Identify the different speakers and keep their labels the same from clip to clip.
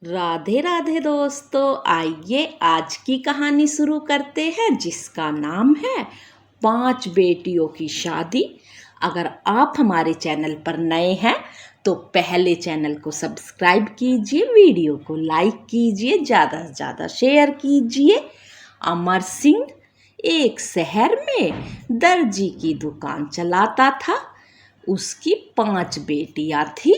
Speaker 1: राधे राधे दोस्तों, आइए आज की कहानी शुरू करते हैं जिसका नाम है 5 बेटियों की शादी। अगर आप हमारे चैनल पर नए हैं तो पहले चैनल को सब्सक्राइब कीजिए, वीडियो को लाइक कीजिए, ज़्यादा से ज़्यादा शेयर कीजिए। अमर सिंह एक शहर में दर्जी की दुकान चलाता था। उसकी 5 बेटियां थी।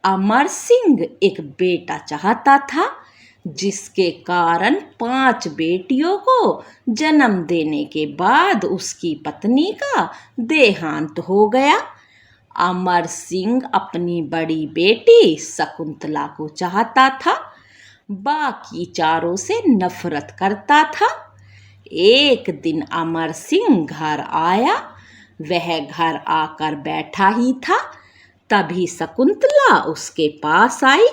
Speaker 1: अमर सिंह एक बेटा चाहता था, जिसके कारण 5 बेटियों को जन्म देने के बाद उसकी पत्नी का देहांत हो गया। अमर सिंह अपनी बड़ी बेटी शकुंतला को चाहता था, बाकी चारों से नफरत करता था। एक दिन अमर सिंह घर आया। वह घर आकर बैठा ही था, तभी शकुंतला उसके पास आई।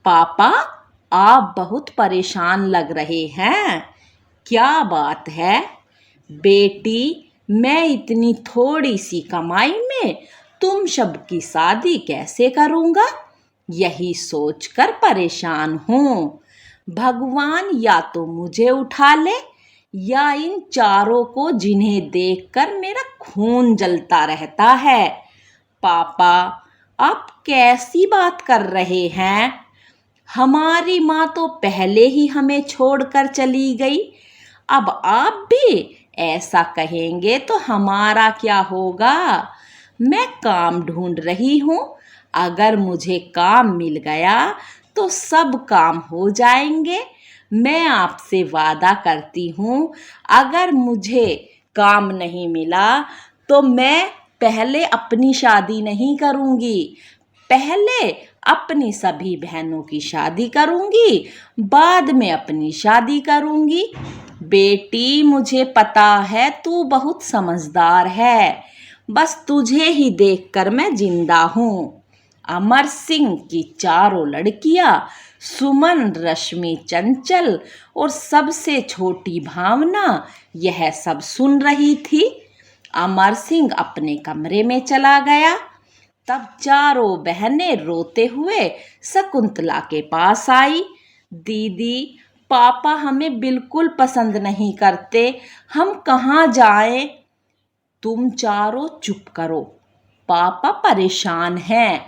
Speaker 1: पापा, आप बहुत परेशान लग रहे हैं, क्या बात है? बेटी, मैं इतनी थोड़ी सी कमाई में तुम सबकी शादी कैसे करूँगा, यही सोचकर परेशान हूँ। भगवान या तो मुझे उठा ले या इन चारों को, जिन्हें देखकर मेरा खून जलता रहता है। पापा, आप कैसी बात कर रहे हैं? हमारी माँ तो पहले ही हमें छोड़कर चली गई। अब आप भी ऐसा कहेंगे तो हमारा क्या होगा? मैं काम ढूंढ रही हूँ। अगर मुझे काम मिल गया तो सब काम हो जाएंगे। मैं आपसे वादा करती हूँ, अगर मुझे काम नहीं मिला तो मैं पहले अपनी शादी नहीं करूँगी। पहले अपनी सभी बहनों की शादी करूँगी, बाद में अपनी शादी करूँगी। बेटी, मुझे पता है तू बहुत समझदार है, बस तुझे ही देखकर मैं जिंदा हूँ। अमर सिंह की चारों लड़कियां, सुमन, रश्मि, चंचल और सबसे छोटी भावना, यह सब सुन रही थी। अमर सिंह अपने कमरे में चला गया। तब चारों बहनें रोते हुए शकुंतला के पास आई। दीदी, पापा हमें बिल्कुल पसंद नहीं करते, हम कहाँ जाएं? तुम चारों चुप करो, पापा परेशान हैं,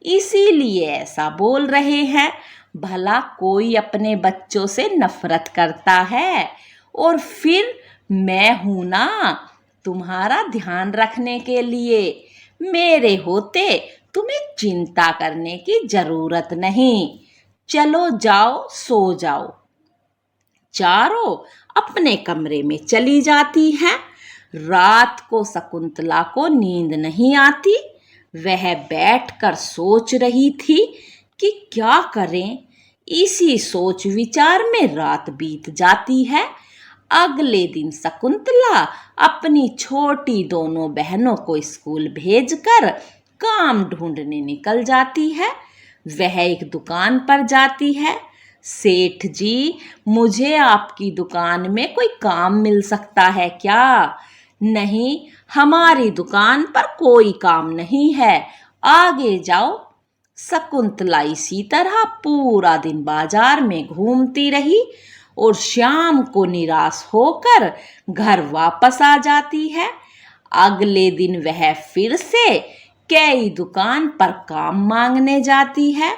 Speaker 1: इसीलिए ऐसा बोल रहे हैं। भला कोई अपने बच्चों से नफरत करता है? और फिर मैं हूं ना तुम्हारा ध्यान रखने के लिए। मेरे होते तुम्हें चिंता करने की जरूरत नहीं। चलो जाओ, सो जाओ। चारों अपने कमरे में चली जाती हैं। रात को शकुंतला को नींद नहीं आती। वह बैठकर सोच रही थी कि क्या करें। इसी सोच विचार में रात बीत जाती है। अगले दिन शकुंतला अपनी छोटी दोनों बहनों को स्कूल भेजकर काम ढूंढने निकल जाती है। वह एक दुकान पर जाती है। सेठ जी, मुझे आपकी दुकान में कोई काम मिल सकता है क्या? नहीं, हमारी दुकान पर कोई काम नहीं है, आगे जाओ। शकुंतला इसी तरह पूरा दिन बाजार में घूमती रही और शाम को निराश होकर घर वापस आ जाती है। अगले दिन वह फिर से कई दुकान पर काम मांगने जाती है,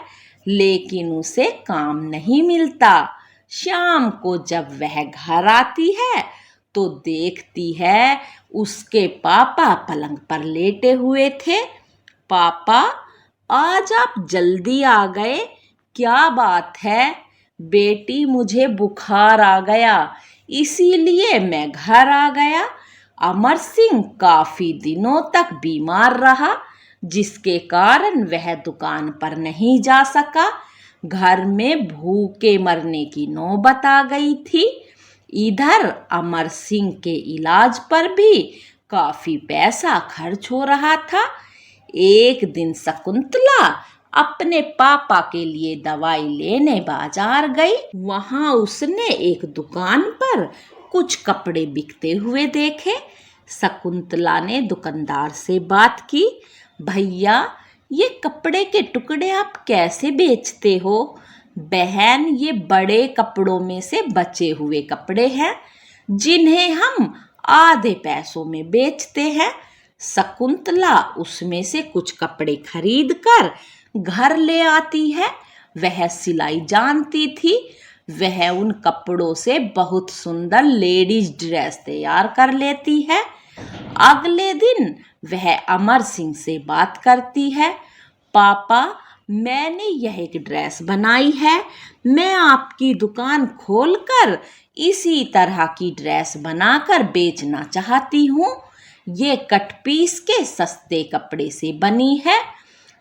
Speaker 1: लेकिन उसे काम नहीं मिलता। शाम को जब वह घर आती है तो देखती है उसके पापा पलंग पर लेटे हुए थे। पापा, आज आप जल्दी आ गए, क्या बात है? बेटी, मुझे बुखार आ गया, इसीलिए मैं घर आ गया। अमर सिंह काफी दिनों तक बीमार रहा, जिसके कारण वह दुकान पर नहीं जा सका। घर में भूखे मरने की नौबत आ गई थी। इधर अमर सिंह के इलाज पर भी काफी पैसा खर्च हो रहा था। एक दिन शकुंतला अपने पापा के लिए दवाई लेने बाजार गई। वहां उसने एक दुकान पर कुछ कपड़े बिकते हुए देखे। शकुंतला ने दुकानदार से बात की, भैया, ये कपड़े के टुकड़े आप कैसे बेचते हो? बहन, ये बड़े कपड़ों में से बचे हुए कपड़े हैं जिन्हें हम आधे पैसों में बेचते हैं। शकुंतला उसमें से कुछ कपड़े खरीद कर घर ले आती है। वह सिलाई जानती थी। वह उन कपड़ों से बहुत सुंदर लेडीज ड्रेस तैयार कर लेती है। अगले दिन वह अमर सिंह से बात करती है। पापा, मैंने यह एक ड्रेस बनाई है। मैं आपकी दुकान खोलकर इसी तरह की ड्रेस बनाकर बेचना चाहती हूँ। ये कट पीस के सस्ते कपड़े से बनी है।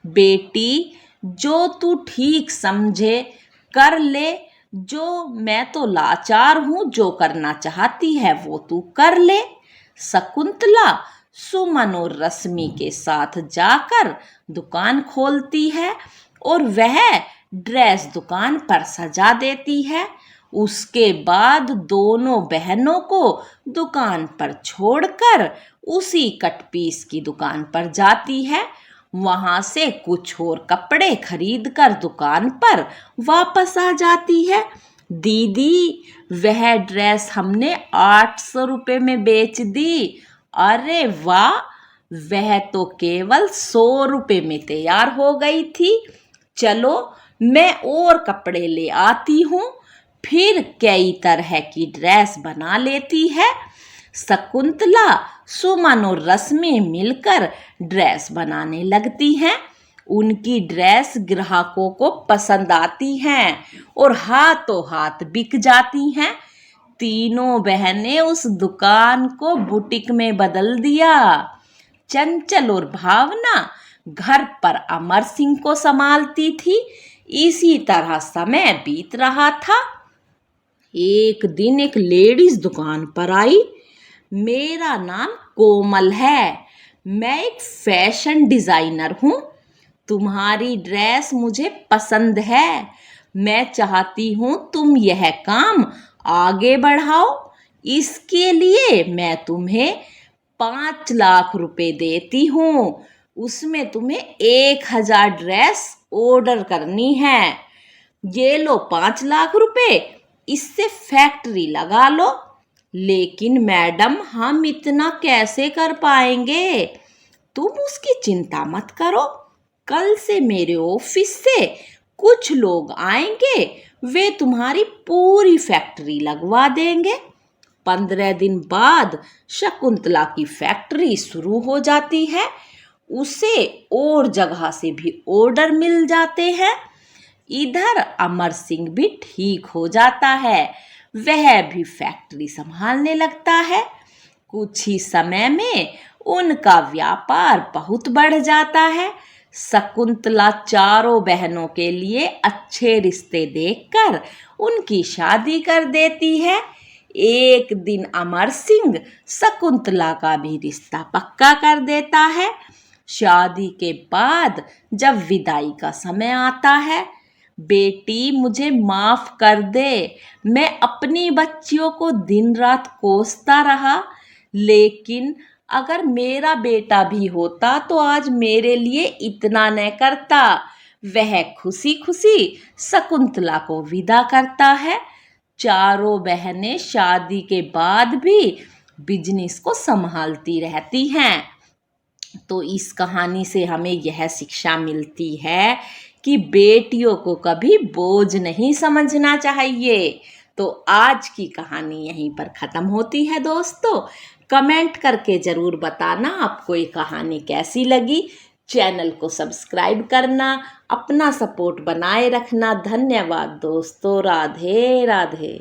Speaker 1: बेटी, जो तू ठीक समझे कर ले। मैं तो लाचार हूँ, जो करना चाहती है वो तू कर ले। शकुंतला सुमन और रश्मि के साथ जाकर दुकान खोलती है और वह ड्रेस दुकान पर सजा देती है। उसके बाद दोनों बहनों को दुकान पर छोड़कर उसी कट पीस की दुकान पर जाती है। वहां से कुछ और कपड़े खरीद कर दुकान पर वापस आ जाती है। दीदी, वह ड्रेस हमने 800 रुपये में बेच दी। अरे वाह, वह तो केवल 100 रुपये में तैयार हो गई थी। चलो, मैं और कपड़े ले आती हूँ। फिर कई तरह की ड्रेस बना लेती है। शकुंतला, सुमन और रश्मि मिलकर ड्रेस बनाने लगती हैं। उनकी ड्रेस ग्राहकों को पसंद आती हैं और हाथों हाथ बिक जाती हैं। तीनों बहनें उस दुकान को बुटीक में बदल दिया। चंचल और भावना घर पर अमर सिंह को संभालती थी। इसी तरह समय बीत रहा था। एक दिन एक लेडीज दुकान पर आई। मेरा नाम कोमल है। मैं एक फैशन डिजाइनर हूँ। तुम्हारी ड्रेस मुझे पसंद है। मैं चाहती हूँ तुम यह काम आगे बढ़ाओ। इसके लिए मैं तुम्हें 5 लाख रुपए देती हूँ। उसमें तुम्हें 1000 ड्रेस ऑर्डर करनी है। ये लो 5 लाख रुपए, इससे फैक्ट्री लगा लो। लेकिन मैडम, हम इतना कैसे कर पाएंगे? तुम उसकी चिंता मत करो। कल से मेरे ऑफिस से कुछ लोग आएंगे, वे तुम्हारी पूरी फैक्ट्री लगवा देंगे। 15 दिन बाद शकुंतला की फैक्ट्री शुरू हो जाती है। उसे और जगह से भी ऑर्डर मिल जाते हैं। इधर अमर सिंह भी ठीक हो जाता है। वह भी फैक्ट्री संभालने लगता है। कुछ ही समय में उनका व्यापार बहुत बढ़ जाता है। शकुंतला चारों बहनों के लिए अच्छे रिश्ते देखकर उनकी शादी कर देती है। एक दिन अमर सिंह शकुंतला का भी रिश्ता पक्का कर देता है। शादी के बाद जब विदाई का समय आता है, बेटी, मुझे माफ कर दे। मैं अपनी बच्चियों को दिन रात कोसता रहा, लेकिन अगर मेरा बेटा भी होता तो आज मेरे लिए इतना न करता। वह खुशी खुशी शकुंतला को विदा करता है। चारों बहनें शादी के बाद भी बिजनेस को संभालती रहती हैं। तो इस कहानी से हमें यह शिक्षा मिलती है कि बेटियों को कभी बोझ नहीं समझना चाहिए। तो आज की कहानी यहीं पर ख़त्म होती है दोस्तों। कमेंट करके ज़रूर बताना आपको ये कहानी कैसी लगी। चैनल को सब्सक्राइब करना, अपना सपोर्ट बनाए रखना। धन्यवाद दोस्तों। राधे राधे।